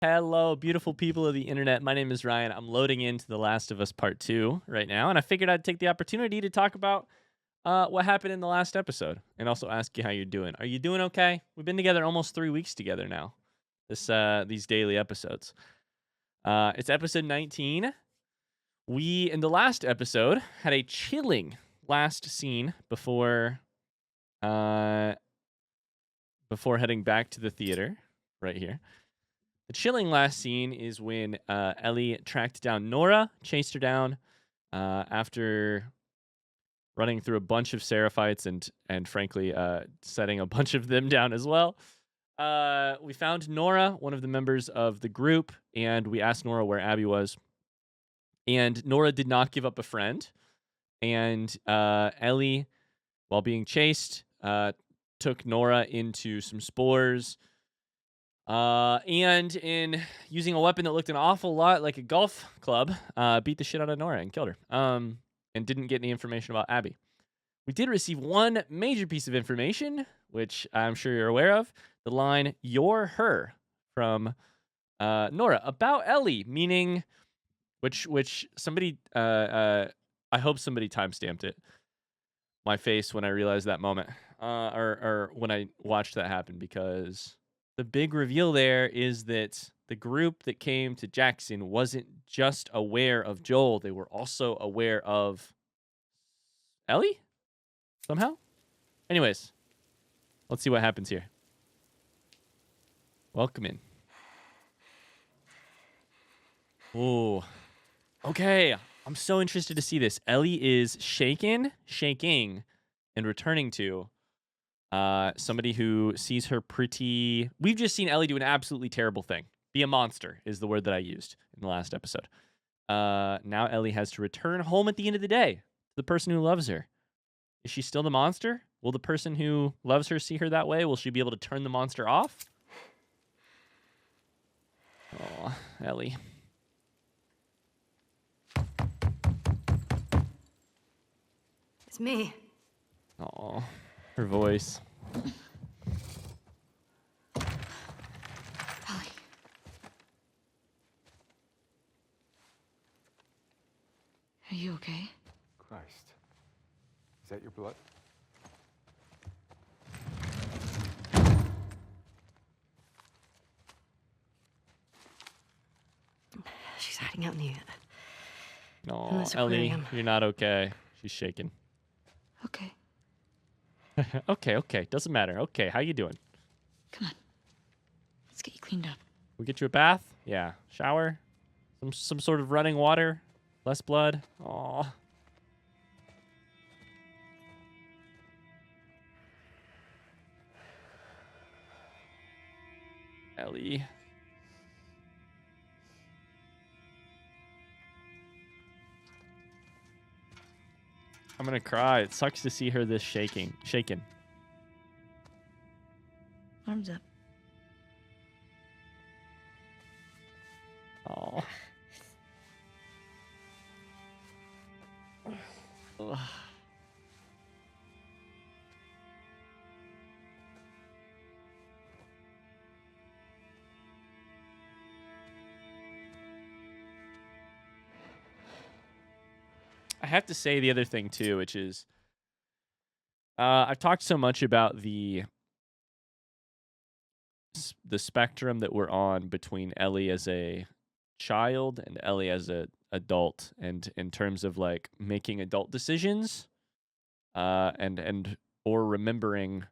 Hello, beautiful people of the internet. My name is Ryan. I'm loading into The Last of Us Part 2 right now, and I figured I'd take the opportunity to talk about what happened in the last episode and also ask you how you're doing. Are you doing okay? We've been together almost 3 weeks together now, these daily episodes. It's episode 19. We, in the last episode, had a chilling last scene uh, before heading back to the theater right here. The chilling last scene is when Ellie tracked down Nora, chased her down after running through a bunch of Seraphites and frankly setting a bunch of them down as well. We found Nora, one of the members of the group, and we asked Nora where Abby was. And Nora did not give up a friend. And Ellie, while being chased, took Nora into some spores. And in using a weapon that looked an awful lot like a golf club, beat the shit out of Nora and killed her. And didn't get any information about Abby. We did receive one major piece of information, which I'm sure you're aware of. The line, "You're her," from Nora about Ellie, meaning which somebody I hope somebody timestamped it. My face when I realized that moment, or when I watched that happen, because the big reveal there is that the group that came to Jackson wasn't just aware of Joel, they were also aware of Ellie somehow. Anyways, let's see what happens here. Welcome in. Ooh. Okay. I'm so interested to see this. Ellie is shaking, and returning to somebody who sees her pretty... We've just seen Ellie do an absolutely terrible thing. Be a monster is the word that I used in the last episode. Now Ellie has to return home at the end of the day to the person who loves her. Is she still the monster? Will the person who loves her see her that way? Will she be able to turn the monster off? Oh, Ellie. It's me. Oh, her voice. Ellie. Are you okay? Christ. Is that your blood? She's hiding out in the... No, this Ellie, aquarium. you're not okay. She's shaking. Okay. Okay. Doesn't matter. Okay, how you doing? Come on. Let's get you cleaned up. We get you a bath? Yeah. Shower? Some sort of running water? Less blood? Aw. Ellie. I'm gonna cry. It sucks to see her this shaken. Arms up. Oh. I have to say the other thing too, which is I've talked so much about the spectrum that we're on between Ellie as a child and Ellie as a adult, and in terms of like making adult decisions, and or remembering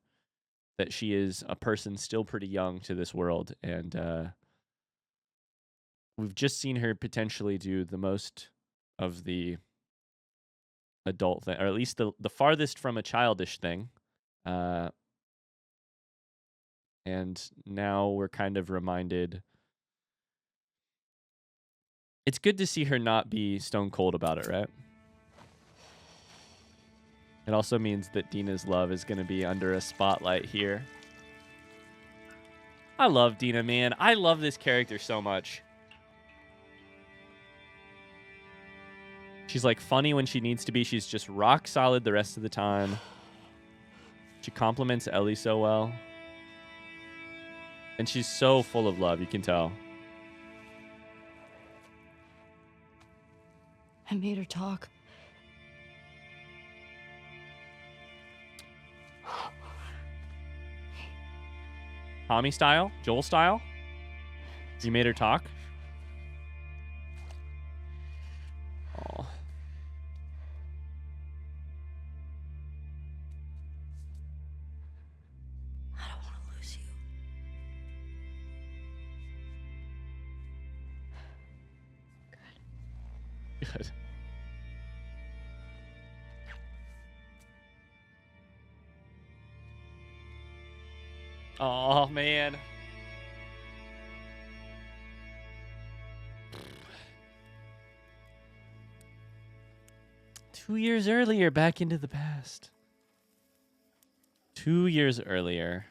that she is a person still pretty young to this world, and we've just seen her potentially do the most of the adult thing, or at least the farthest from a childish thing, and now we're kind of reminded. It's good to see her not be stone cold about it, right? It also means that Dina's love is going to be under a spotlight here. I love Dina, man. I love this character so much. She's like funny when she needs to be. She's just rock solid the rest of the time. She compliments Ellie so well. And she's so full of love, you can tell. I made her talk. Tommy style? Joel style? You made her talk? Oh. I don't want to lose you. Good. Oh, man. Two years earlier, back into the past. 2 years earlier.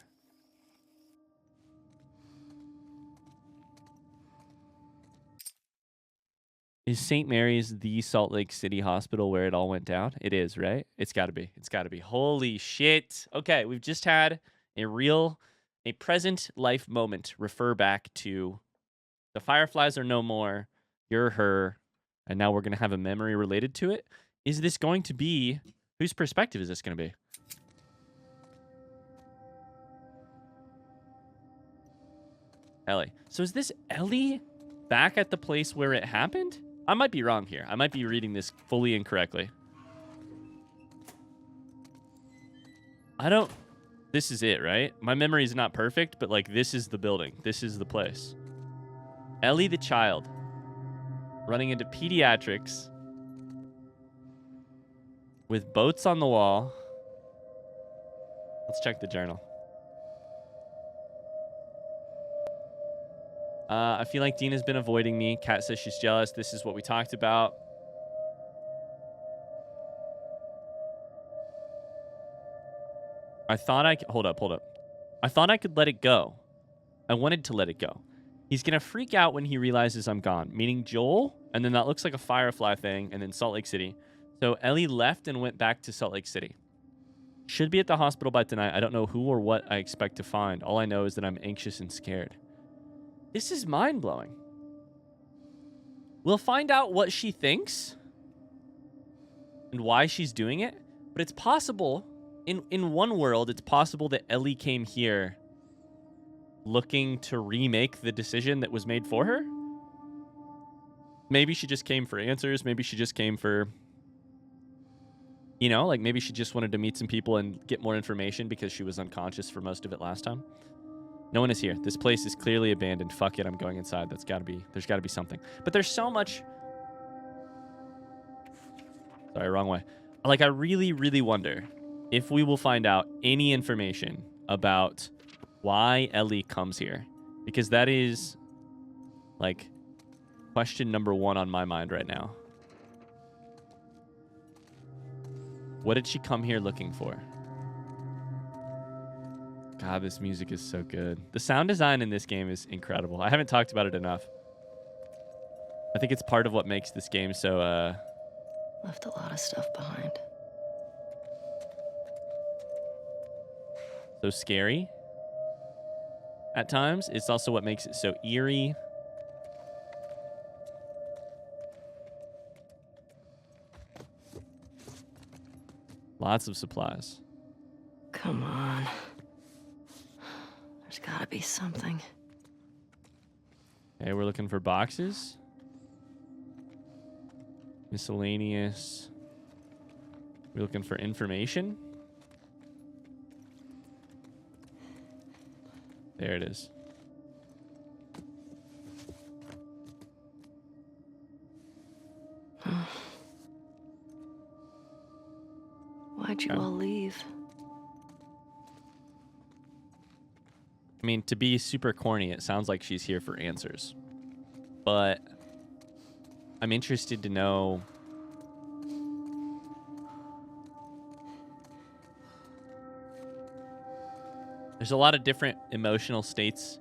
Is St. Mary's the Salt Lake City hospital where it all went down? It is, right? It's got to be. It's got to be. Holy shit. Okay, we've just had a present life moment refer back to the Fireflies are no more. You're her. And now we're going to have a memory related to it. Is this going to be... Whose perspective is this going to be? Ellie. So is this Ellie back at the place where it happened? I might be wrong here. I might be reading this fully incorrectly. This is it, right? My memory is not perfect, but like this is the building. This is the place. Ellie the child running into pediatrics with boats on the wall. Let's check the journal. I feel like Dina's been avoiding me. Kat says she's jealous. This is what we talked about. Hold up. I thought I could let it go. I wanted to let it go. He's going to freak out when he realizes I'm gone, meaning Joel, and then that looks like a Firefly thing, and then Salt Lake City. So Ellie left and went back to Salt Lake City. Should be at the hospital by tonight. I don't know who or what I expect to find. All I know is that I'm anxious and scared. This is mind-blowing. We'll find out what she thinks and why she's doing it, but it's possible, in one world, it's possible that Ellie came here looking to remake the decision that was made for her. Maybe she just came for answers. Maybe she just came for, you know, like maybe she just wanted to meet some people and get more information because she was unconscious for most of it last time. No one is here. This place is clearly abandoned. Fuck it, I'm going inside. There's got to be something. But there's so much... Sorry, wrong way. Like, I really, really wonder if we will find out any information about why Ellie comes here. Because that is, like, question number one on my mind right now. What did she come here looking for? God, this music is so good. The sound design in this game is incredible. I haven't talked about it enough. I think it's part of what makes this game so, Left a lot of stuff behind. so scary at times. It's also what makes it so eerie. Lots of supplies. Come on. There's gotta be something. Okay, we're looking for boxes. Miscellaneous. We're looking for information. There it is. Why'd you all leave? I mean, to be super corny, it sounds like she's here for answers. But I'm interested to know... There's a lot of different emotional states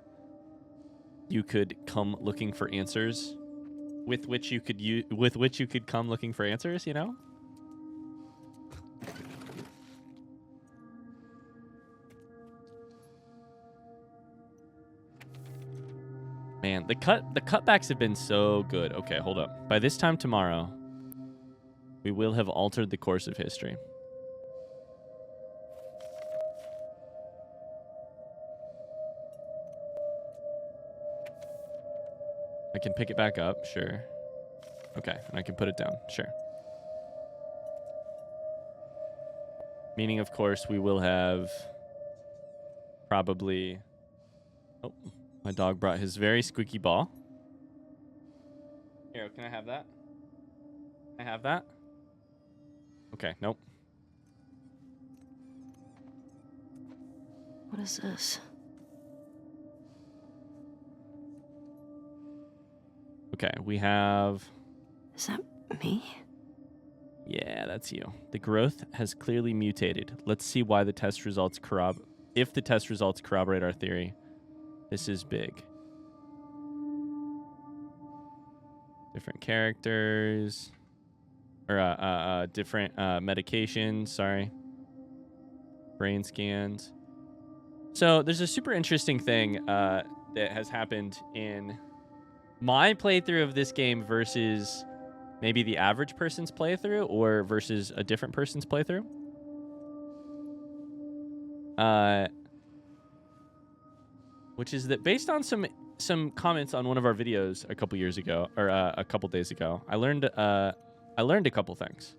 you could come looking for answers, with which you could come looking for answers, you know? Man, the cutbacks have been so good. Okay, hold up. By this time tomorrow, We will have altered the course of history. I can pick it back up, sure. Okay, and I can put it down, sure. Meaning, of course, we will have probably... Oh, my dog brought his very squeaky ball. Here, can I have that? Can I have that? Okay, nope. What is this? Okay, we have... Is that me? Yeah, that's you. The growth has clearly mutated. Let's see why the test results if the test results corroborate our theory. This is big. Different characters. Or different medications, sorry. Brain scans. So there's a super interesting thing that has happened in my playthrough of this game versus maybe the average person's playthrough or versus a different person's playthrough. Which is that based on some comments on one of our videos a couple years ago, or a couple days ago, I learned a couple things.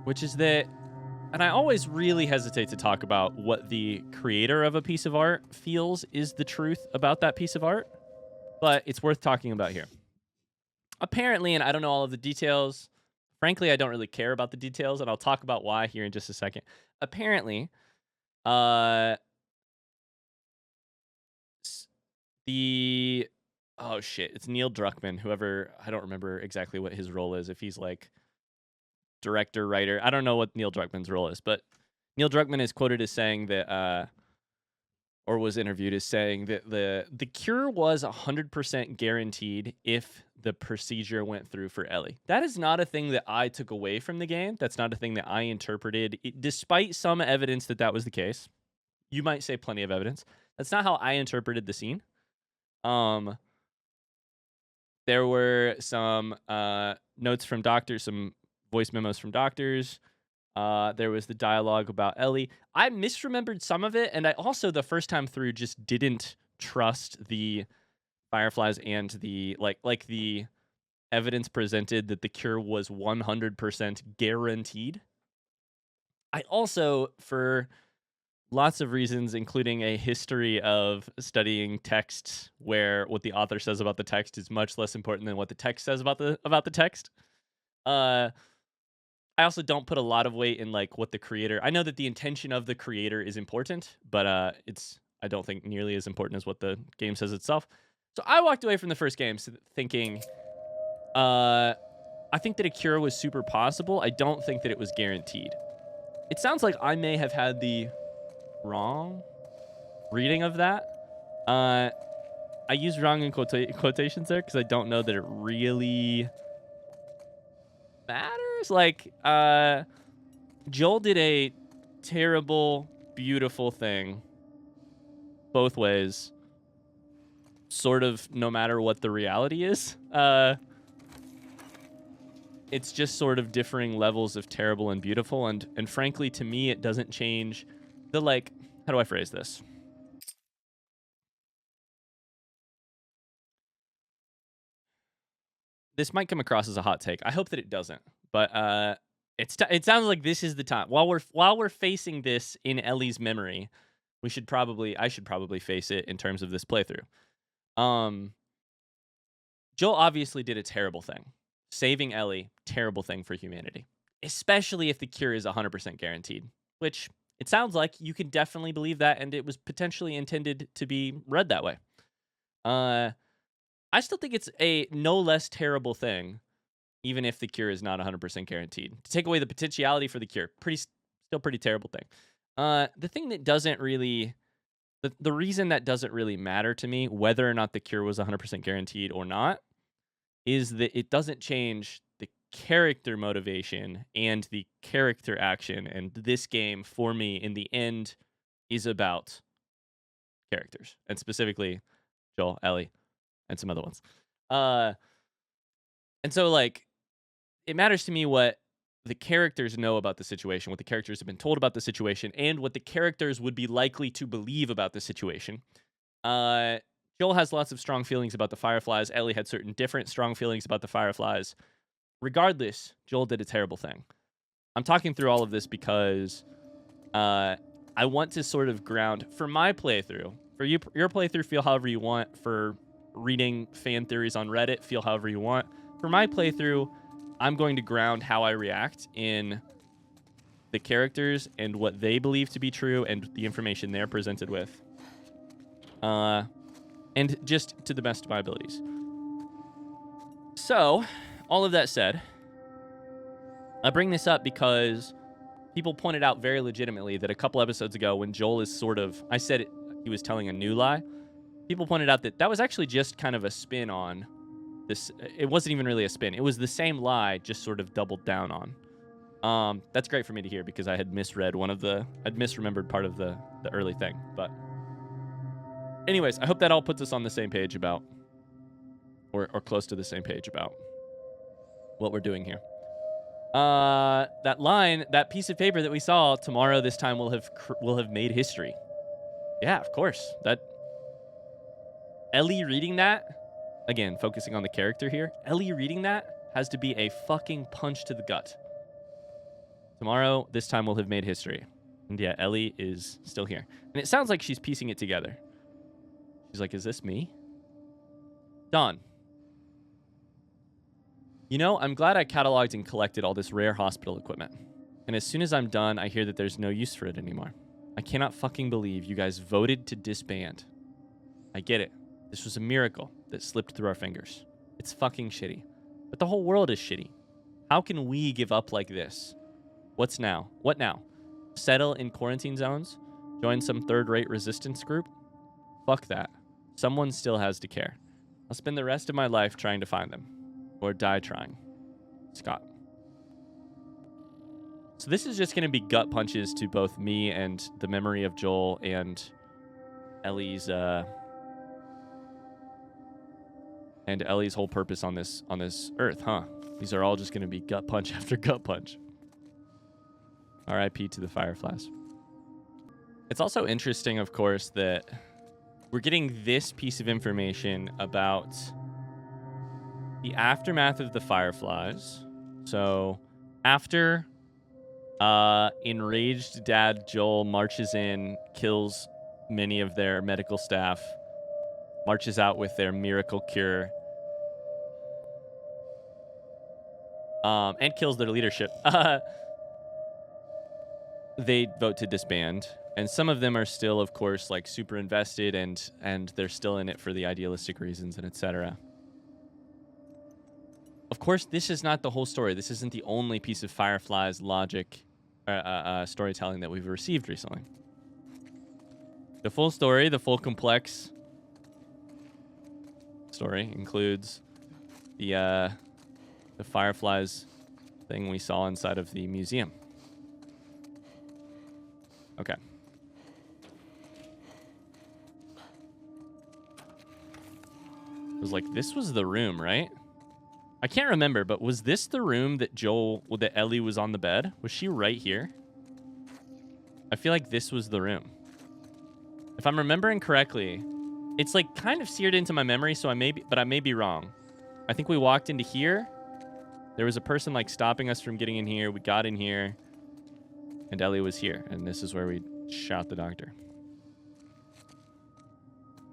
Which is that, and I always really hesitate to talk about what the creator of a piece of art feels is the truth about that piece of art, but it's worth talking about here. Apparently, and I don't know all of the details. Frankly, I don't really care about the details, and I'll talk about why here in just a second. Apparently, oh shit, it's Neil Druckmann, whoever, I don't remember exactly what his role is, if he's like director, writer, I don't know what Neil Druckmann's role is, but Neil Druckmann is quoted as saying that, or was interviewed as saying that the cure was 100% guaranteed if the procedure went through for Ellie. That is not a thing that I took away from the game. That's not a thing that I interpreted, despite some evidence that that was the case. You might say plenty of evidence. That's not how I interpreted the scene. There were some notes from doctors, some voice memos from doctors. There was the dialogue about Ellie. I misremembered some of it, and I also, the first time through, just didn't trust the Fireflies and the like the evidence presented that the cure was 100% guaranteed. I also, for lots of reasons, including a history of studying texts where what the author says about the text is much less important than what the text says about the text. I also don't put a lot of weight in like what the creator... I know that the intention of the creator is important, but it's, I don't think, nearly as important as what the game says itself. So I walked away from the first game thinking, I think that a cure was super possible. I don't think that it was guaranteed. It sounds like I may have had the wrong reading of that. I use wrong in quotations there because I don't know that it really matters. Like, Joel did a terrible, beautiful thing both ways, sort of, no matter what the reality is. It's just sort of differing levels of terrible and beautiful, and frankly, to me, it doesn't change the, like, how do I phrase this? This might come across as a hot take. I hope that it doesn't, but it sounds like this is the time. While we're facing this in Ellie's memory, I should probably face it in terms of this playthrough. Joel obviously did a terrible thing. Saving Ellie, terrible thing for humanity. Especially if the cure is 100% guaranteed, which it sounds like you can definitely believe that, and it was potentially intended to be read that way. I still think it's a no less terrible thing, even if the cure is not 100% guaranteed. To take away the potentiality for the cure, still pretty terrible thing. The thing that doesn't really... The reason that doesn't really matter to me, whether or not the cure was 100% guaranteed or not, is that it doesn't change the character motivation and the character action. And this game, for me, in the end, is about characters. And specifically, Joel, Ellie, and some other ones. And so, like, it matters to me what the characters know about the situation, what the characters have been told about the situation, and what the characters would be likely to believe about the situation. Joel has lots of strong feelings about the Fireflies. Ellie had certain different strong feelings about the Fireflies. Regardless, Joel did a terrible thing. I'm talking through all of this because I want to sort of ground, for my playthrough, for you, your playthrough, feel however you want. For reading fan theories on Reddit, feel however you want. For my playthrough, I'm going to ground how I react in the characters and what they believe to be true and the information they're presented with. And just to the best of my abilities. So, all of that said, I bring this up because people pointed out very legitimately that a couple episodes ago when Joel is sort of, I said he was telling a new lie. People pointed out that that was actually just kind of a spin on this. It wasn't even really a spin. It was the same lie, just sort of doubled down on. That's great for me to hear because I had misread I'd misremembered part of the early thing. But anyways, I hope that all puts us on the same page about, or close to the same page about what we're doing here. That line, that piece of paper that we saw, tomorrow this time will have made history. Yeah, of course. That Ellie reading that, again, focusing on the character here, Ellie reading that has to be a fucking punch to the gut. Tomorrow this time will have made history. And yeah, Ellie is still here. And it sounds like she's piecing it together. She's like, is this me? Dawn. You know, I'm glad I cataloged and collected all this rare hospital equipment. And as soon as I'm done, I hear that there's no use for it anymore. I cannot fucking believe you guys voted to disband. I get it. This was a miracle that slipped through our fingers. It's fucking shitty. But the whole world is shitty. How can we give up like this? What's now? What now? Settle in quarantine zones? Join some third-rate resistance group? Fuck that. Someone still has to care. I'll spend the rest of my life trying to find them. Or die trying. Scott. So this is just going to be gut punches to both me and the memory of Joel and Ellie's whole purpose on this earth, huh? These are all just going to be gut punch after gut punch. R.I.P. to the Fireflies. It's also interesting, of course, that we're getting this piece of information about the aftermath of the Fireflies. So after enraged dad Joel marches in, kills many of their medical staff, marches out with their miracle cure, and kills their leadership, they vote to disband. And some of them are still, of course, like super invested and they're still in it for the idealistic reasons and etc. Of course, this is not the whole story. This isn't the only piece of Fireflies logic storytelling that we've received recently. The full story, the full complex story includes the Fireflies thing we saw inside of the museum. Okay. It was like, this was the room, right? I can't remember, but was this the room that that Ellie was on the bed? Was she right here? I feel like this was the room. If I'm remembering correctly, it's like kind of seared into my memory, so I may be wrong. I think we walked into here. There was a person like stopping us from getting in here. We got in here, and Ellie was here, and this is where we shot the doctor.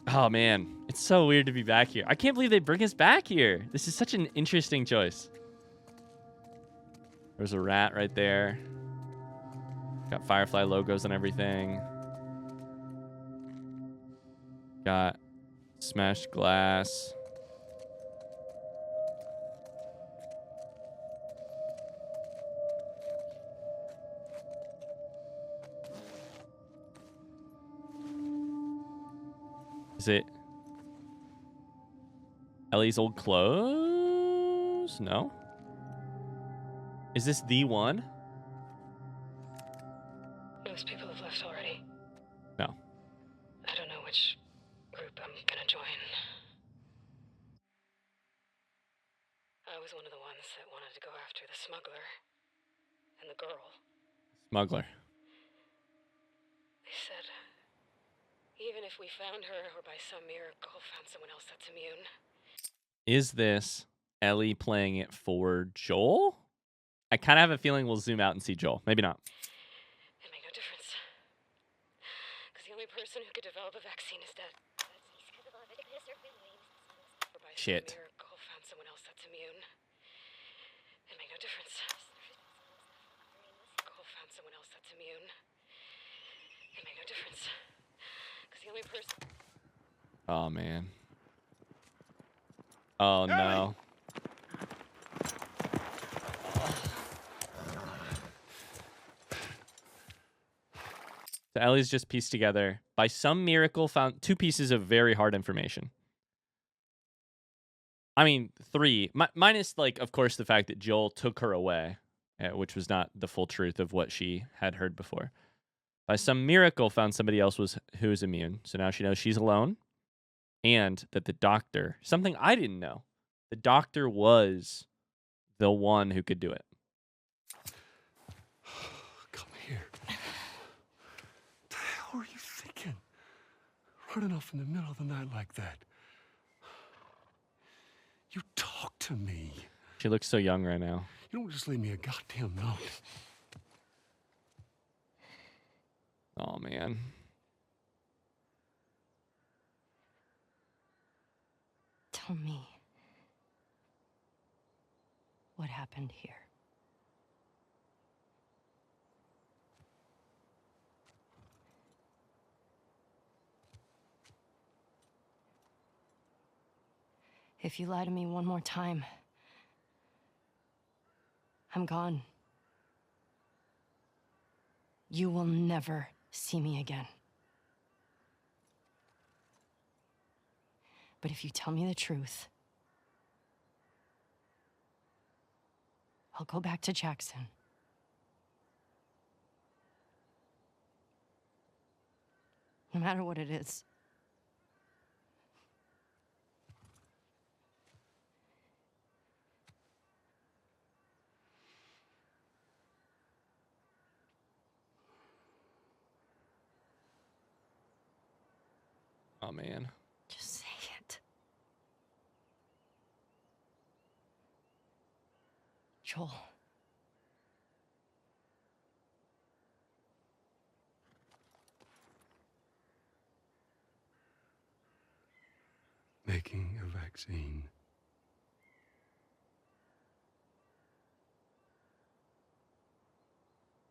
Oh, man. It's so weird to be back here. I can't believe they bring us back here. This is such an interesting choice. There's a rat right there. Got Firefly logos and everything. Got smashed glass. Is it Ellie's old clothes? No. Is this the one? Most people have left already. No. I don't know which group I'm gonna join. I was one of the ones that wanted to go after the smuggler and the girl. Smuggler. They said, even if we found her or by some miracle found someone else that's immune. Is this Ellie playing it for Joel? I kind of have a feeling we'll zoom out and see Joel. Maybe not. It made no difference. Because the only person who could develop a vaccine is dead. Or by Shit. some miracle found someone else that's immune. It made no difference. Cole found someone else that's immune. It made no difference. Because the only person... Oh, man. Oh, no. So Ellie's just pieced together, by some miracle, found 2 pieces of very hard information. I mean, 3. Minus, like, of course, the fact that Joel took her away, which was not the full truth of what she had heard before. By some miracle, found somebody else who is immune. So now she knows she's alone. And that the doctor, something I didn't know, the doctor was the one who could do it. Come here. What the hell are you thinking? Running off in the middle of the night like that. You talk to me. She looks so young right now. You don't just leave me a goddamn note. Oh, man. Tell me what happened here. If you lie to me one more time, I'm gone. You will never see me again. But if you tell me the truth, I'll go back to Jackson. No matter what it is. Oh, man. Just say it. Joel. Making a vaccine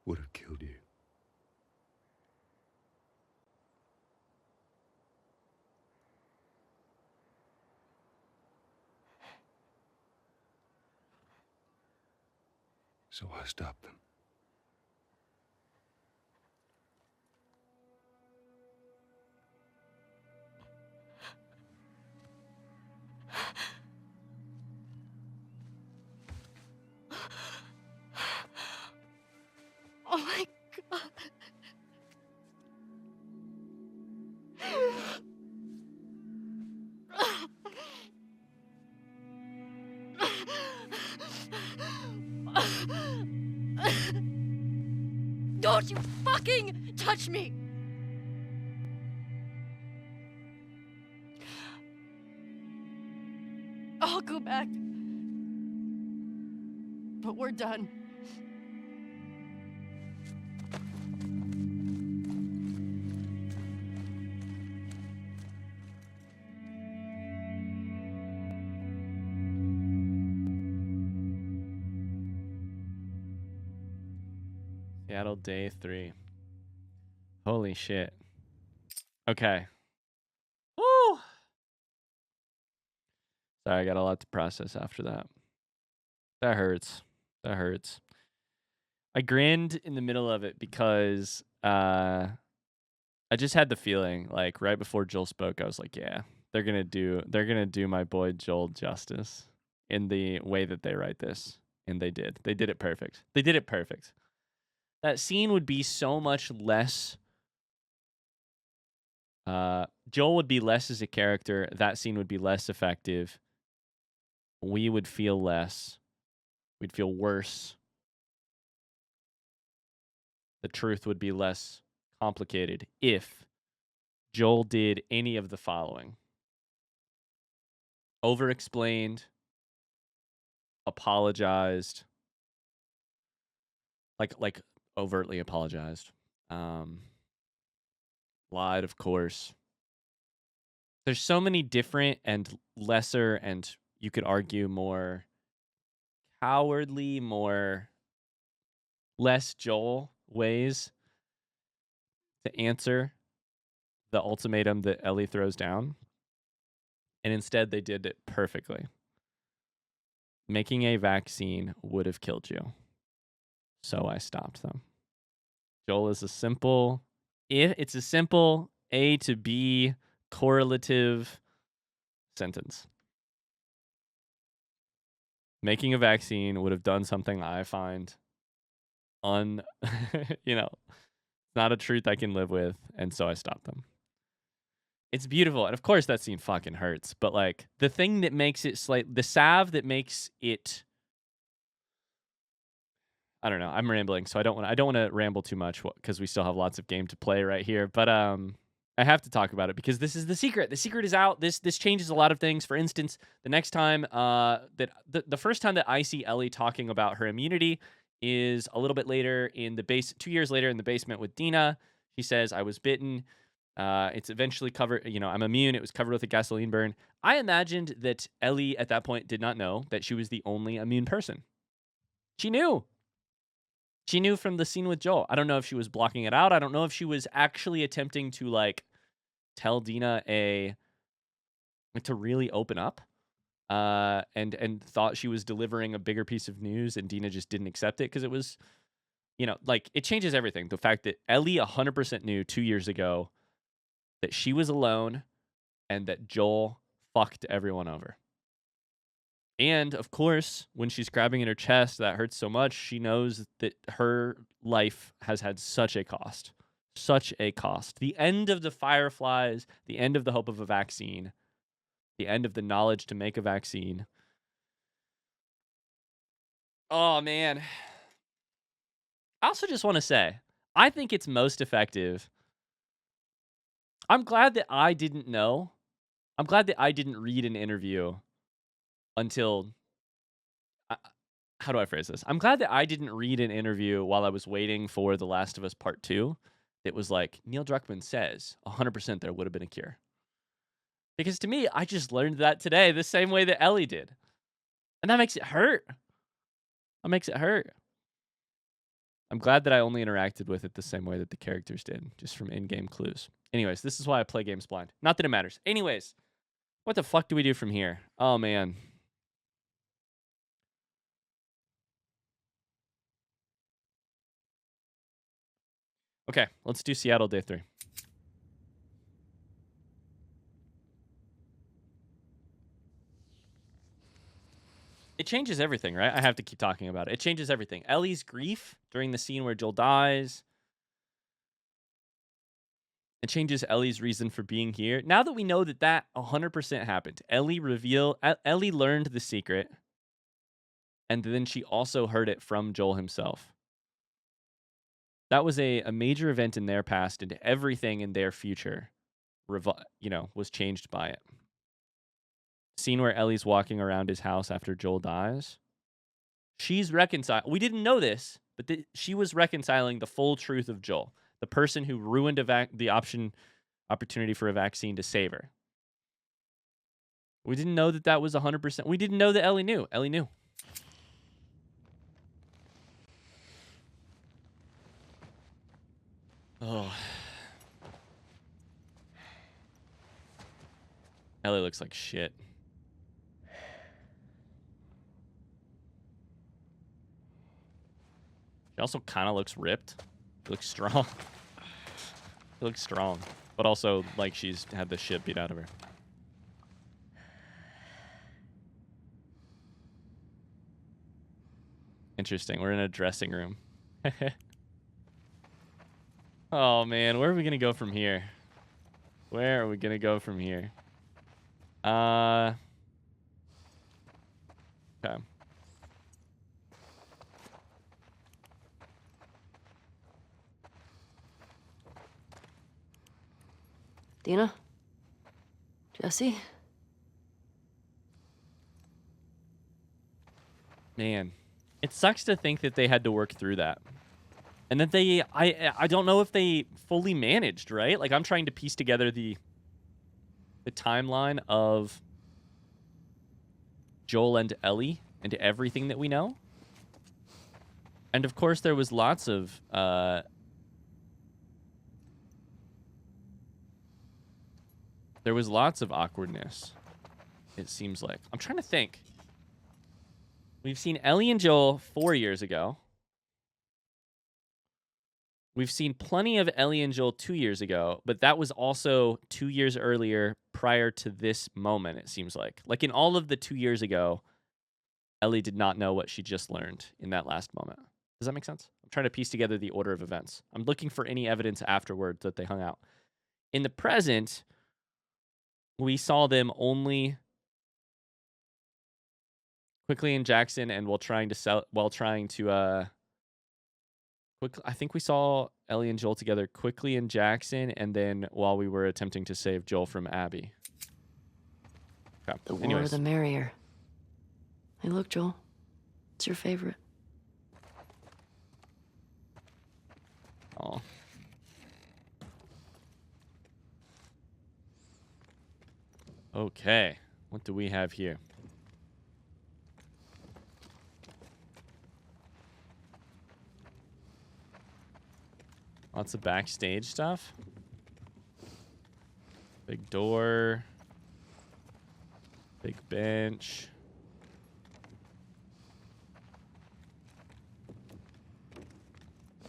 would have killed you. So I stopped them. Oh my God. Don't you fucking touch me! I'll go back. But we're done. Seattle day 3. Holy shit. Okay. Woo! Sorry, I got a lot to process after that. That hurts. That hurts. I grinned in the middle of it because I just had the feeling, like, right before Joel spoke, I was like, yeah, they're gonna do my boy Joel justice in the way that they write this. And they did. They did it perfect. They did it perfect. That scene would be so much less. Joel would be less as a character. That scene would be less effective we would feel less. We'd feel worse. The truth would be less complicated if Joel did any of the following: over-explained, apologized, like overtly apologized, lied, of course. There's so many different and lesser, and you could argue more cowardly, more less Joel ways to answer the ultimatum that Ellie throws down. And instead, they did it perfectly. Making a vaccine would have killed you. So I stopped them. Joel is it's a simple A to B correlative sentence. Making a vaccine would have done something I find not a truth I can live with, and so I stopped them. It's beautiful, and of course that scene fucking hurts, but like the thing that makes it the salve that makes it, I don't know, I'm rambling, so I don't want to ramble too much because we still have lots of game to play right here, but I have to talk about it because this is the secret. The secret is out. This changes a lot of things. For instance, the next time that the first time that I see Ellie talking about her immunity is a little bit later in the 2 years later in the basement with Dina. She says, "I was bitten. It's eventually covered. I'm immune. It was covered with a gasoline burn." I imagined that Ellie at that point did not know that she was the only immune person. She knew. She knew from the scene with Joel. I don't know if she was blocking it out. I don't know if she was actually attempting to like tell Dina to really open up, and thought she was delivering a bigger piece of news, and Dina just didn't accept it because it was, like it changes everything. The fact that Ellie 100% knew 2 years ago that she was alone and that Joel fucked everyone over. And, of course, when she's grabbing in her chest, that hurts so much, she knows that her life has had such a cost. Such a cost. The end of the Fireflies, the end of the hope of a vaccine, the end of the knowledge to make a vaccine. Oh, man. I also just want to say, I think it's most effective. I'm glad that I didn't know. I'm glad that I didn't read an interview until... how do I phrase this? I'm glad that I didn't read an interview while I was waiting for The Last of Us Part 2. It was like, Neil Druckmann says 100% there would have been a cure. Because to me, I just learned that today the same way that Ellie did. And that makes it hurt. That makes it hurt. I'm glad that I only interacted with it the same way that the characters did, just from in-game clues. Anyways, this is why I play games blind. Not that it matters. Anyways, what the fuck do we do from here? Oh, man. Okay, let's do Seattle Day 3. It changes everything, right? I have to keep talking about it. It changes everything. Ellie's grief during the scene where Joel dies. It changes Ellie's reason for being here. Now that we know that 100% happened, Ellie learned the secret, and then she also heard it from Joel himself. That was a major event in their past, and everything in their future, was changed by it. Scene where Ellie's walking around his house after Joel dies. She's reconciled. We didn't know this, but she was reconciling the full truth of Joel, the person who ruined the opportunity for a vaccine to save her. We didn't know that was 100%. We didn't know that Ellie knew. Ellie knew. Oh. Ellie looks like shit. She also kind of looks ripped. She looks strong. She looks strong. But also, like, she's had the shit beat out of her. Interesting. We're in a dressing room. Oh, man. Where are we going to go from here? Where are we going to go from here? Okay. Dina? Jesse? Man, it sucks to think that they had to work through that. And that I don't know if they fully managed, right? Like, I'm trying to piece together the timeline of Joel and Ellie and everything that we know. And of course, there was lots of awkwardness, it seems like. I'm trying to think. We've seen Ellie and Joel 4 years ago. We've seen plenty of Ellie and Joel 2 years ago, but that was also 2 years earlier prior to this moment, it seems like. Like, in all of the 2 years ago, Ellie did not know what she just learned in that last moment. Does that make sense? I'm trying to piece together the order of events. I'm looking for any evidence afterwards that they hung out. In the present, we saw them only quickly in Jackson and I think we saw Ellie and Joel together quickly in Jackson, and then while we were attempting to save Joel from Abby. Okay. The more Anyways. the merrier. Hey, look, Joel. It's your favorite. Oh. Okay. What do we have here? Lots of backstage stuff. Big door. Big bench.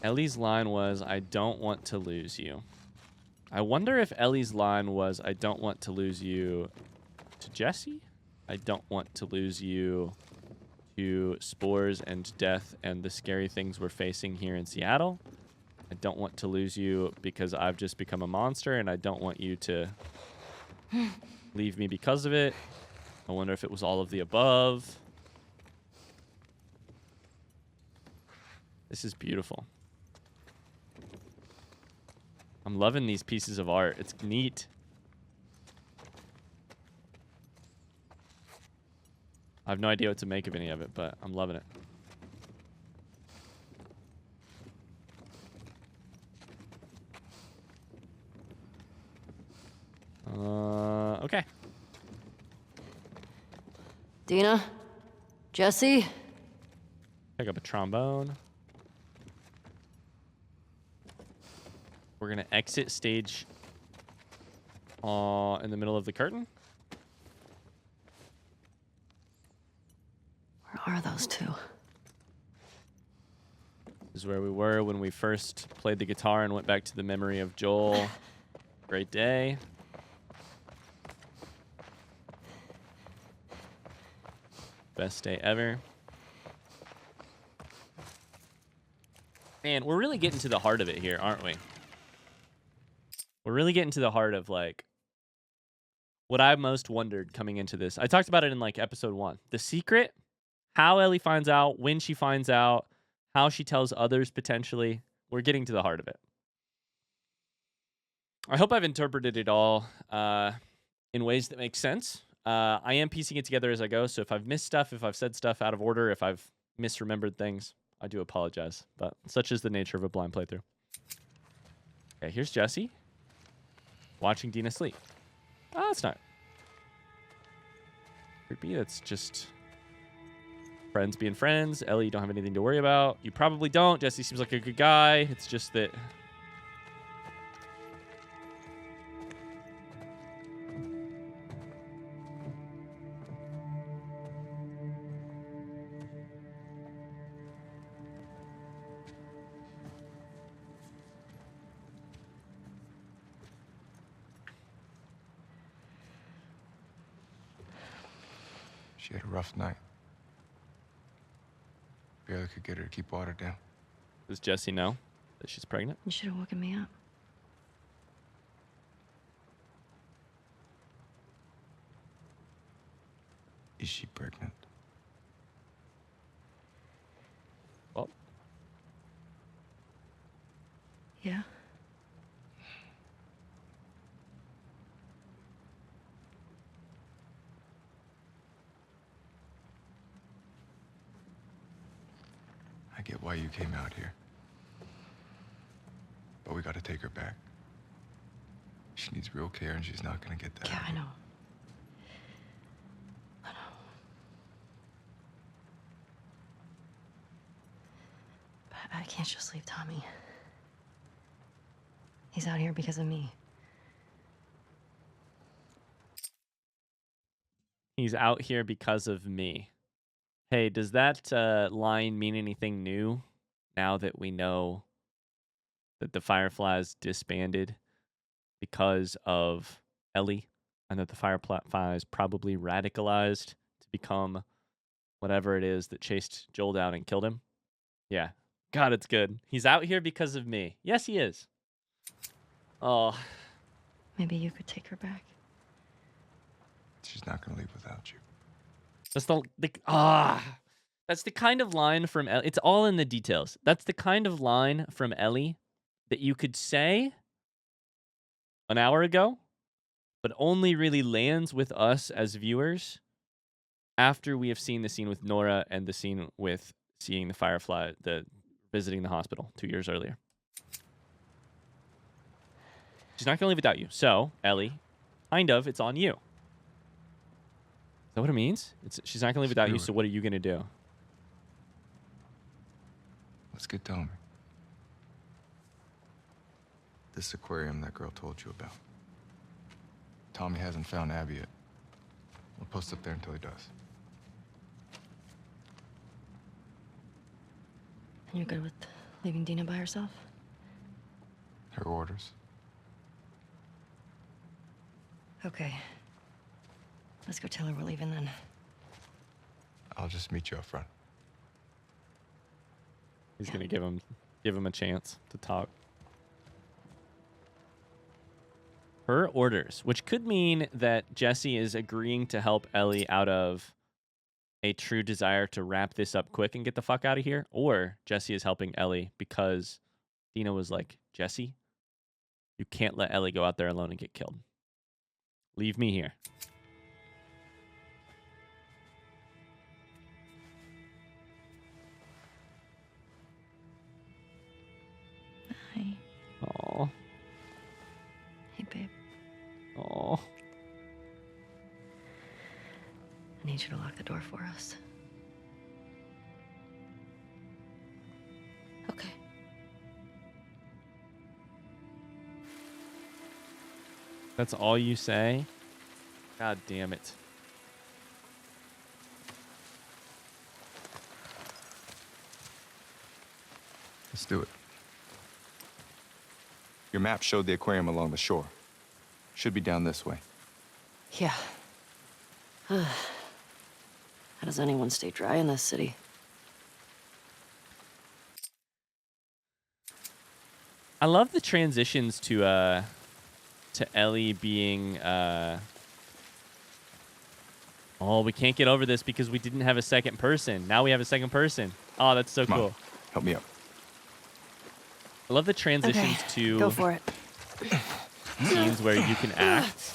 Ellie's line was, "I don't want to lose you." I wonder if Ellie's line was, "I don't want to lose you to Jesse? I don't want to lose you to spores and death and the scary things we're facing here in Seattle. I don't want to lose you because I've just become a monster and I don't want you to leave me because of it." I wonder if it was all of the above. This is beautiful. I'm loving these pieces of art. It's neat. I have no idea what to make of any of it, but I'm loving it. Okay. Dina? Jesse? Pick up a trombone. We're going to exit stage in the middle of the curtain. Where are those two? This is where we were when we first played the guitar and went back to the memory of Joel. Great day. Best day ever. Man, we're really getting to the heart of it here, aren't we? We're really getting to the heart of, like, what I most wondered coming into this. I talked about it in, like, episode 1. The secret, how Ellie finds out, when she finds out, how she tells others potentially. We're getting to the heart of it. I hope I've interpreted it all in ways that make sense. I am piecing it together as I go, so if I've missed stuff, if I've said stuff out of order, if I've misremembered things, I do apologize. But such is the nature of a blind playthrough. Okay, here's Jesse watching Dina sleep. Oh, that's not creepy. That's just friends being friends. Ellie, you don't have anything to worry about. You probably don't. Jesse seems like a good guy. It's just that... She had a rough night. Barely could get her to keep water down. Does Jesse know that she's pregnant? You should have woken me up. Is she pregnant? Yeah? I get why you came out here. But we gotta take her back. She needs real care, and she's not gonna get that. Yeah, I know. But I can't just leave Tommy. He's out here because of me. He's out here because of me. Hey, does that line mean anything new now that we know that the Fireflies disbanded because of Ellie, and that the Fireflies probably radicalized to become whatever it is that chased Joel down and killed him? Yeah. God, it's good. He's out here because of me. Yes, he is. Oh, Maybe you could take her back. She's not gonna leave without you. that's that's the kind of line from Ellie. It's all in the details. That's the kind of line from Ellie that you could say an hour ago, but only really lands with us as viewers after we have seen the scene with Nora and the scene with seeing the Firefly, the visiting the hospital 2 years earlier. She's not going to leave without you. So, Ellie, kind of, it's on you. Is that what it means? She's not going to leave without you, so what are you going to do? Let's get Tommy. This aquarium that girl told you about. Tommy hasn't found Abby yet. We'll post up there until he does. And you're good with leaving Dina by herself? Her orders. Okay. Let's go tell her we're leaving then. I'll just meet you up front. He's going to give him a chance to talk. Her orders, which could mean that Jesse is agreeing to help Ellie out of a true desire to wrap this up quick and get the fuck out of here, or Jesse is helping Ellie because Dina was like, Jesse, you can't let Ellie go out there alone and get killed. Leave me here. Hi. Aw. Hey, babe. Aw. I need you to lock the door for us. Okay. That's all you say? God damn it. Let's do it. Your map showed the aquarium along the shore. Should be down this way. Yeah. How does anyone stay dry in this city? I love the transitions to Ellie being oh, we can't get over this because we didn't have a second person. Now we have a second person. Oh, that's so Come cool. on, help me up. I love the transitions Okay, to go for it. scenes where you can act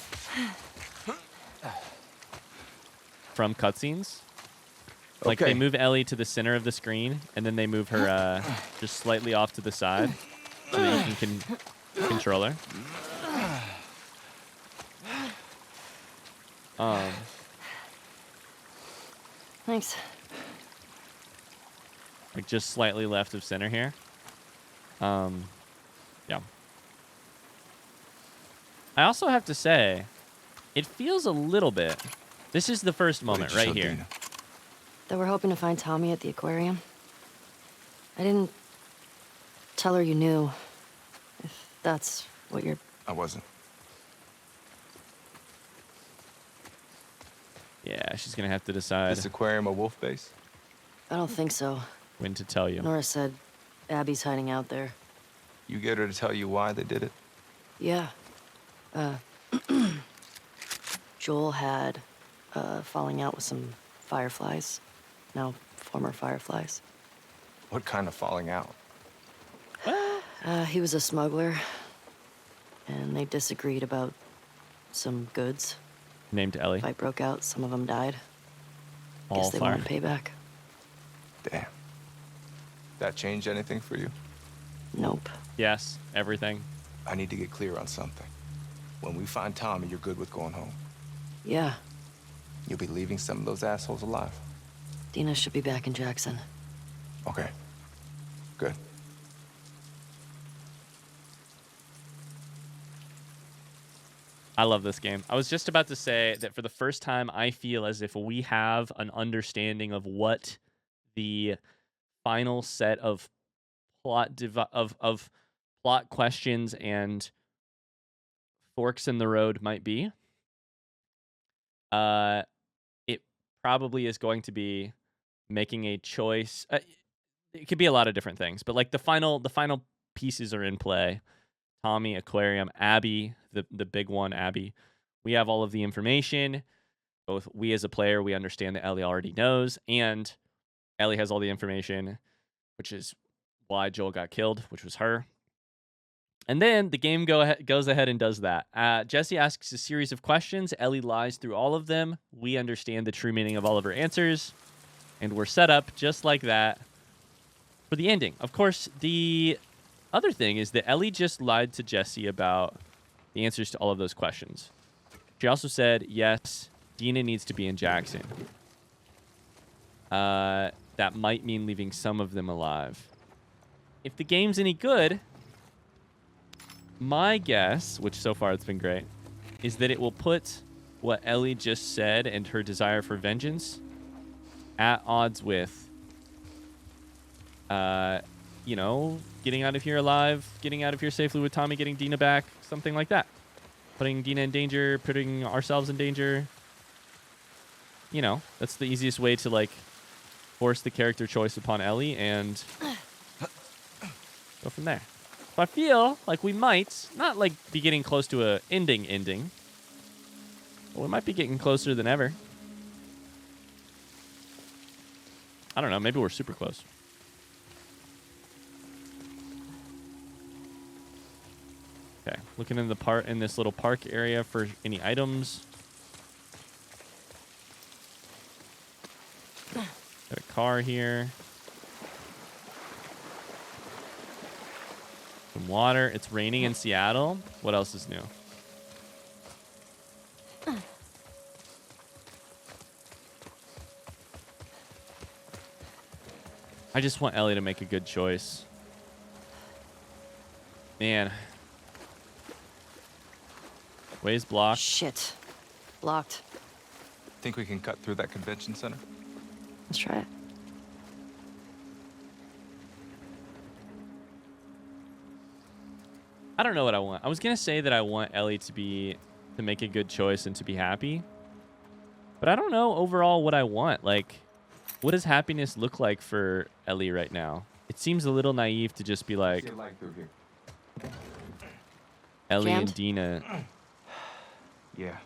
from cutscenes. Like they Okay. move Ellie to the center of the screen, and then they move her just slightly off to the side so that you can control her. Thanks. Like just slightly left of center here. Yeah. I also have to say, it feels a little bit. This is the first What did moment you right show here. Dina? That we're hoping to find Tommy at the aquarium. I didn't tell her you knew. If that's what you're... I wasn't. Yeah, she's gonna have to decide Is this aquarium a wolf base? I don't think so. when to tell you. Nora said Abby's hiding out there. You get her to tell you why they did it? Yeah. Joel had falling out with some fireflies. Now, former fireflies. What kind of falling out? He was a smuggler, and they disagreed about some goods. Named Ellie. Fight broke out, some of them died. All Guess they fire. wanted payback. Damn. That changed anything for you? Nope. Yes, everything. I need to get clear on something. When we find Tommy, you're good with going home. Yeah, You'll be leaving some of those assholes alive. Dina should be back in Jackson. Okay. Good. I love this game. I was just about to say that for the first time, I feel as if we have an understanding of what the final set of plot of plot questions and forks in the road might be. It probably is going to be making a choice. It could be a lot of different things, but like the final pieces are in play. Tommy, Aquarium, Abby, the big one, Abby. We have all of the information. Both we as a player, we understand that Ellie already knows, and Ellie has all the information, which is why Joel got killed, which was her. And then the game goes ahead and does that. Jesse asks a series of questions. Ellie lies through all of them. We understand the true meaning of all of her answers, and we're set up just like that for the ending. Of course, the other thing is that Ellie just lied to Jesse about the answers to all of those questions. She also said, yes, Dina needs to be in Jackson. That might mean leaving some of them alive. If the game's any good, my guess, which so far it's been great, is that it will put what Ellie just said and her desire for vengeance at odds with, you know, getting out of here alive, getting out of here safely with Tommy, getting Dina back, something like that. Putting Dina in danger, putting ourselves in danger. You know, that's the easiest way to, like, force the character choice upon Ellie and go from there. So I feel like we might, not like be getting close to a ending, but we might be getting closer than ever. I don't know, maybe we're super close. Okay, looking in this little park area for any items. Got a car here. Some water. It's raining in Seattle. What else is new? I just want Ellie to make a good choice. Man. Way's blocked. Shit. Blocked. Think we can cut through that convention center? Let's try it. I don't know what I want. I was gonna say that I want Ellie to make a good choice and to be happy, but I don't know overall what I want. Like, what does happiness look like for Ellie right now? It seems a little naive to just be like, Ellie and Dina Yeah.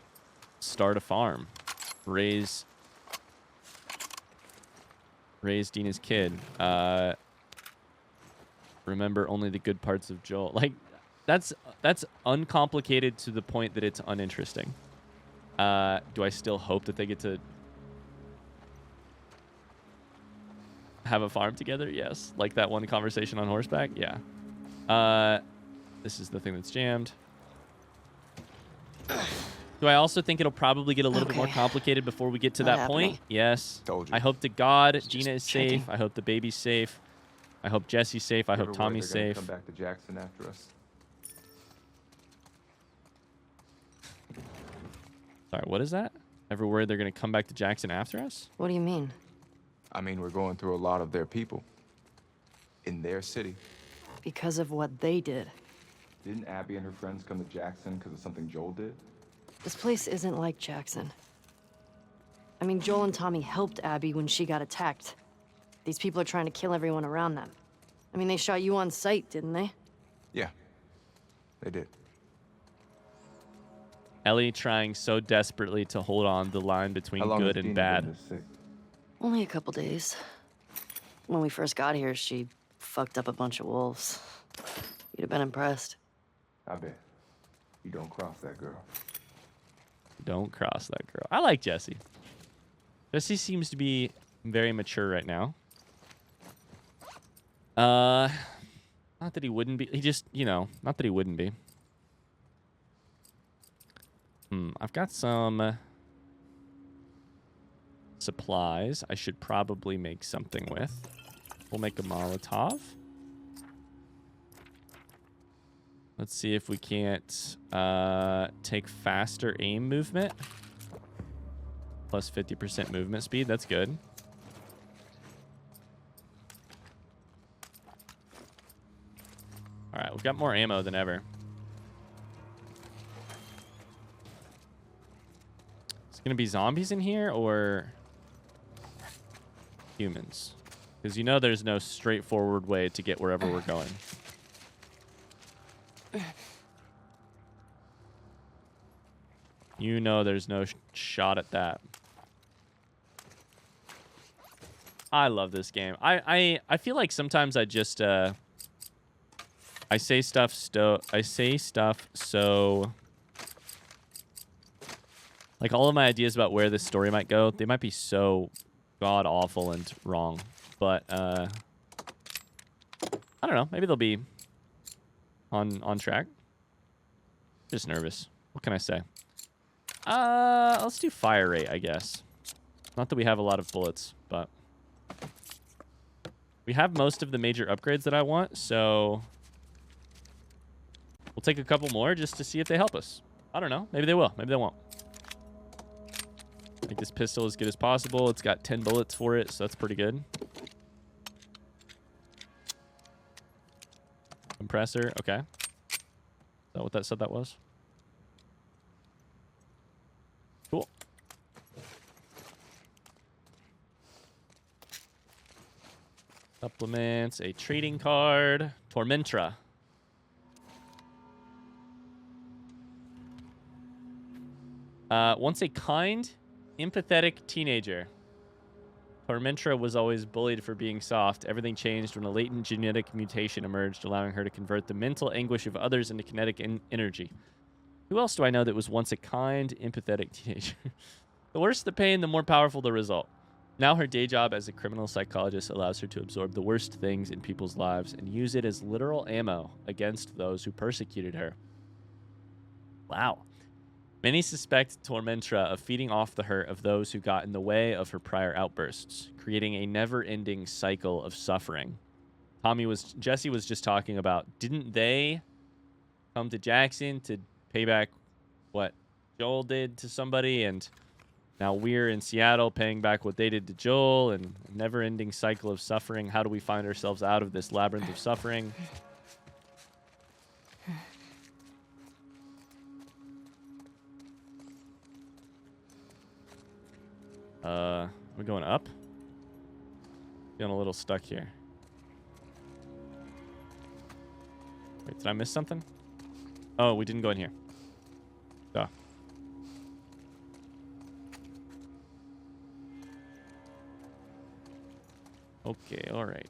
start a farm, raise Dina's kid. Remember only the good parts of Joel. Like, that's uncomplicated to the point that it's uninteresting. Do I still hope that they get to have a farm together? Yes. Like that one conversation on horseback? Yeah. This is the thing that's jammed. Do I also think it'll probably get a little bit more complicated before we get to that point? Yes. Told you. I hope to God Dina is checking. safe. I hope the baby's safe. I hope Jesse's safe. I hope Tommy's safe. Come back to Jackson after us. Sorry, what is that? Ever worried they're going to come back to Jackson after us? What do you mean? I mean, we're going through a lot of their people. In their city. Because of what they did. Didn't Abby and her friends come to Jackson because of something Joel did? This place isn't like Jackson. I mean, Joel and Tommy helped Abby when she got attacked. These people are trying to kill everyone around them. I mean, they shot you on sight, didn't they? Yeah, they did. Ellie trying so desperately to hold on the line between How long good has and Dina bad. been this sick? Only a couple days. When we first got here, she fucked up a bunch of wolves. You'd have been impressed. I bet. You don't cross that girl. Don't cross that girl. I like Jesse. Jesse seems to be very mature right now. Not that he wouldn't be. He just, you know, not that he wouldn't be. I've got some supplies I should probably make something with. We'll make a Molotov. Let's see if we can't take faster aim movement. Plus 50% movement speed. That's good. All right, we've got more ammo than ever. Is it going to be zombies in here or humans? Because you know there's no straightforward way to get wherever we're going. You know there's no shot at that. I love this game. I feel like sometimes I just I say stuff so like all of my ideas about where this story might go, they might be so god awful and wrong. But I don't know, maybe they'll be on track. Just nervous. What can I say? Let's do fire rate, I guess. Not that we have a lot of bullets, but we have most of the major upgrades that I want, so we'll take a couple more just to see if they help us. I don't know. Maybe they will. Maybe they won't. Make this pistol as good as possible. It's got 10 bullets for it, so that's pretty good. Compressor. Okay. Is that what that said that was? Cool. Supplements, a trading card, Tormentra. Once a kind, empathetic teenager, Tormentra was always bullied for being soft. Everything changed when a latent genetic mutation emerged, allowing her to convert the mental anguish of others into kinetic energy. Who else do I know that was once a kind, empathetic teenager? The worse the pain, the more powerful the result. Now her day job as a criminal psychologist allows her to absorb the worst things in people's lives and use it as literal ammo against those who persecuted her. Wow. Many suspect Tormentra of feeding off the hurt of those who got in the way of her prior outbursts, creating a never-ending cycle of suffering. Jesse was just talking about, didn't they come to Jackson to pay back what Joel did to somebody, and now we're in Seattle paying back what they did to Joel, and a never-ending cycle of suffering. How do we find ourselves out of this labyrinth of suffering? We're going up? Feeling a little stuck here. Wait, did I miss something? Oh, we didn't go in here. Duh. Okay, all right.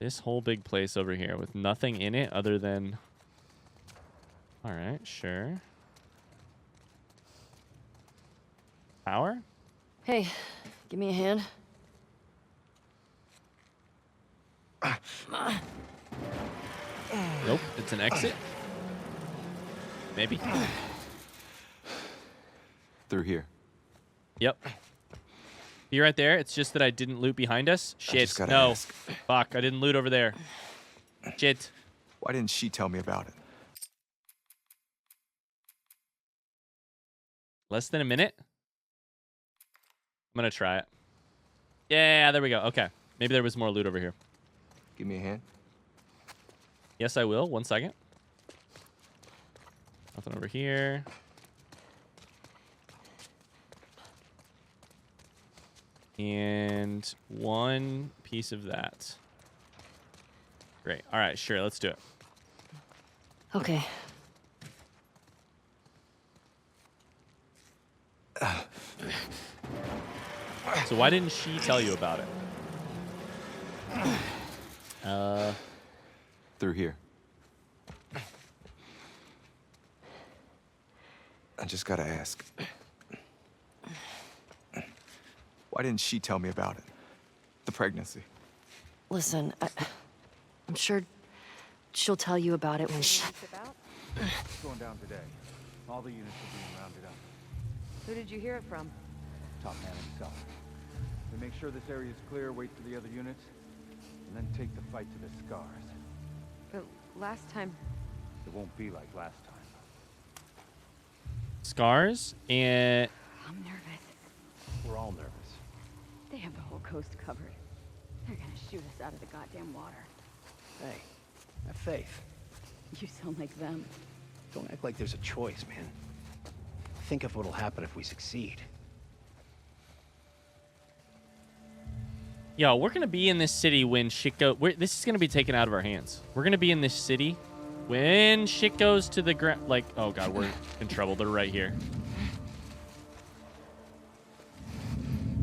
This whole big place over here with nothing in it other than... All right, sure. Power? Hey, give me a hand. Nope, it's an exit. Maybe. Through here. Yep. Be right there. It's just that I didn't loot behind us. Shit. No. Ask. Fuck, I didn't loot over there. Shit. Why didn't she tell me about it? Less than a minute? I'm gonna try it. Yeah, there we go. Okay. Maybe there was more loot over here. Give me a hand. Yes, I will. 1 second. Nothing over here. And 1 piece of that. Great. All right, sure. Let's do it. Okay. So why didn't she tell you about it? Through here. I just gotta ask. Why didn't she tell me about it? The pregnancy. Listen, I'm sure she'll tell you about it when she... It's going down today. All the units are being rounded up. Who did you hear it from? Top man himself. We make sure this area is clear, wait for the other units, and then take the fight to the scars. But last time... It won't be like last time. Scars and I'm nervous. We're all nervous. They have the whole coast covered. They're gonna shoot us out of the goddamn water. Hey, have faith. You sound like them. Don't act like there's a choice, man. Think of what'll happen if we succeed. yo, we're gonna be in this city when shit go. This is gonna be taken out of our hands. We're gonna be in this city when shit goes to the ground. Like, oh god, we're in trouble. They're right here.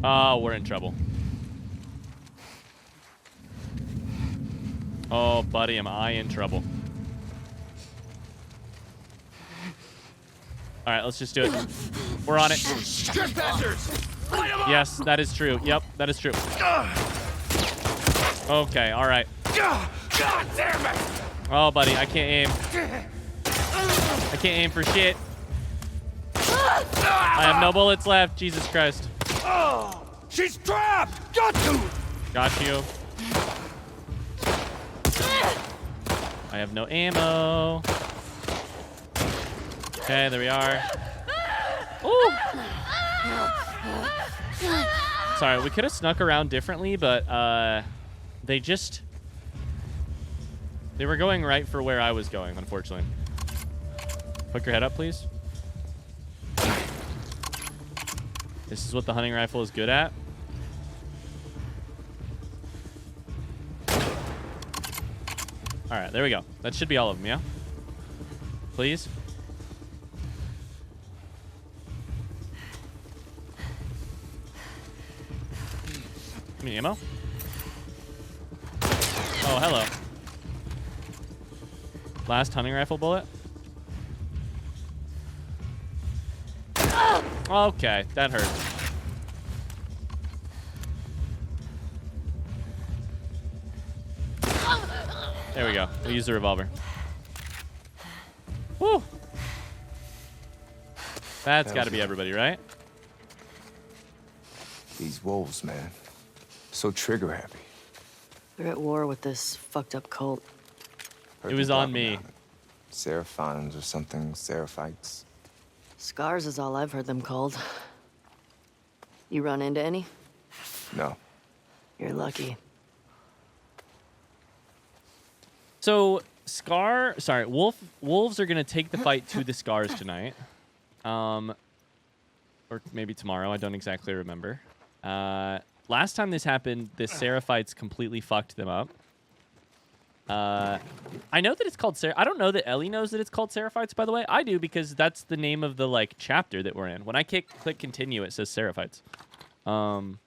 Oh, we're in trouble. Oh, buddy, am I in trouble? All right, let's just do it. We're on it. Yes, that is true. Yep, that is true. Okay, all right. God damn it! Oh, buddy, I can't aim. I can't aim for shit. I have no bullets left. Jesus Christ. Oh, she's trapped! Got to! Got you. I have no ammo. Okay, there we are. Ooh. Sorry, we could have snuck around differently, but they were going right for where I was going, unfortunately. Put your head up, please. This is what the hunting rifle is good at. All right, there we go. That should be all of them, yeah? Please? Give me ammo. Oh, hello. Last hunting rifle bullet. Okay, that hurt. There we go. We'll use the revolver. Woo! That's got to be everybody, right? These wolves, man. So trigger happy. They're at war with this fucked up cult. Heard It was them on talk me. about it. Seraphimes or something. Seraphites. Scars is all I've heard them called. You run into any? No. Oh, You're lucky. So, wolves are going to take the fight to the Scars tonight. Or maybe tomorrow. I don't exactly remember. Last time this happened, the Seraphites completely fucked them up. I know that it's called I don't know that Ellie knows that it's called Seraphites, by the way. I do, because that's the name of the, like, chapter that we're in. When I click continue, it says Seraphites. Also,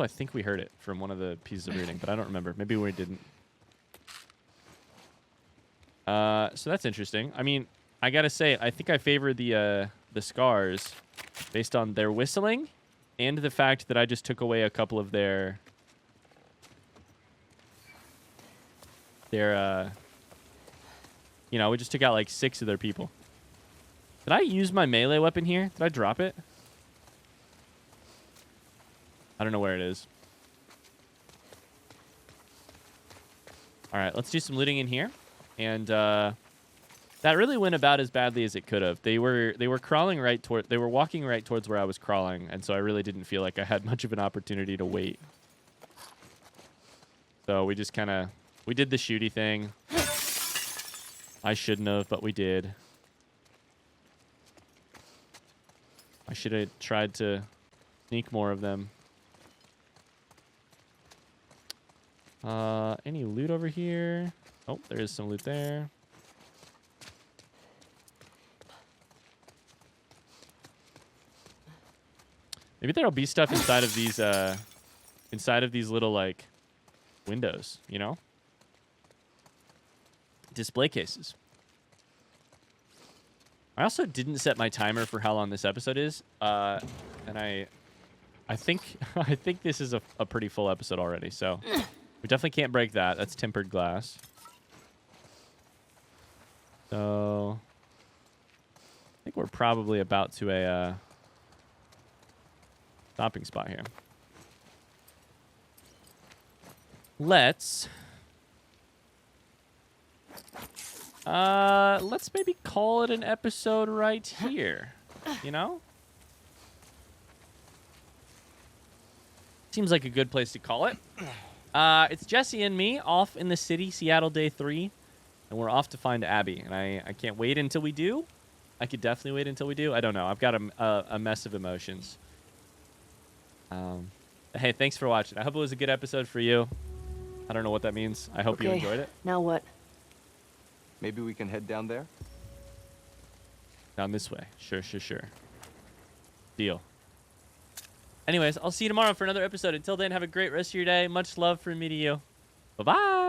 I think we heard it from one of the pieces of reading, but I don't remember. Maybe we didn't. So that's interesting. I mean, I gotta say, I think I favor the Scars based on their whistling and the fact that I just took away a couple of their you know, we just took out like 6 of their people. Did I use my melee weapon here? Did I drop it? I don't know where it is. All right, let's do some looting in here. And that really went about as badly as it could have. They were crawling right toward. They were walking right towards where I was crawling, and so I really didn't feel like I had much of an opportunity to wait. So we just kind of did the shooty thing. I shouldn't have, but we did. I should have tried to sneak more of them. Any loot over here? Oh, there is some loot there. Maybe there'll be stuff inside of these little like windows, you know? Display cases. I also didn't set my timer for how long this episode is, and I think I think this is a pretty full episode already, so we definitely can't break that. That's tempered glass. So I think we're probably about to a stopping spot here. Let's maybe call it an episode right here, you know? Seems like a good place to call it. It's Jesse and me off in the city, Seattle day 3, and we're off to find Abby, and I can't wait until we do. I could definitely wait until we do. I don't know. I've got a mess of emotions. Hey, thanks for watching. I hope it was a good episode for you. I don't know what that means. I hope you enjoyed it. Now what? Maybe we can head down there? Down this way. Sure. Deal. Anyways, I'll see you tomorrow for another episode. Until then, have a great rest of your day. Much love from me to you. Bye-bye.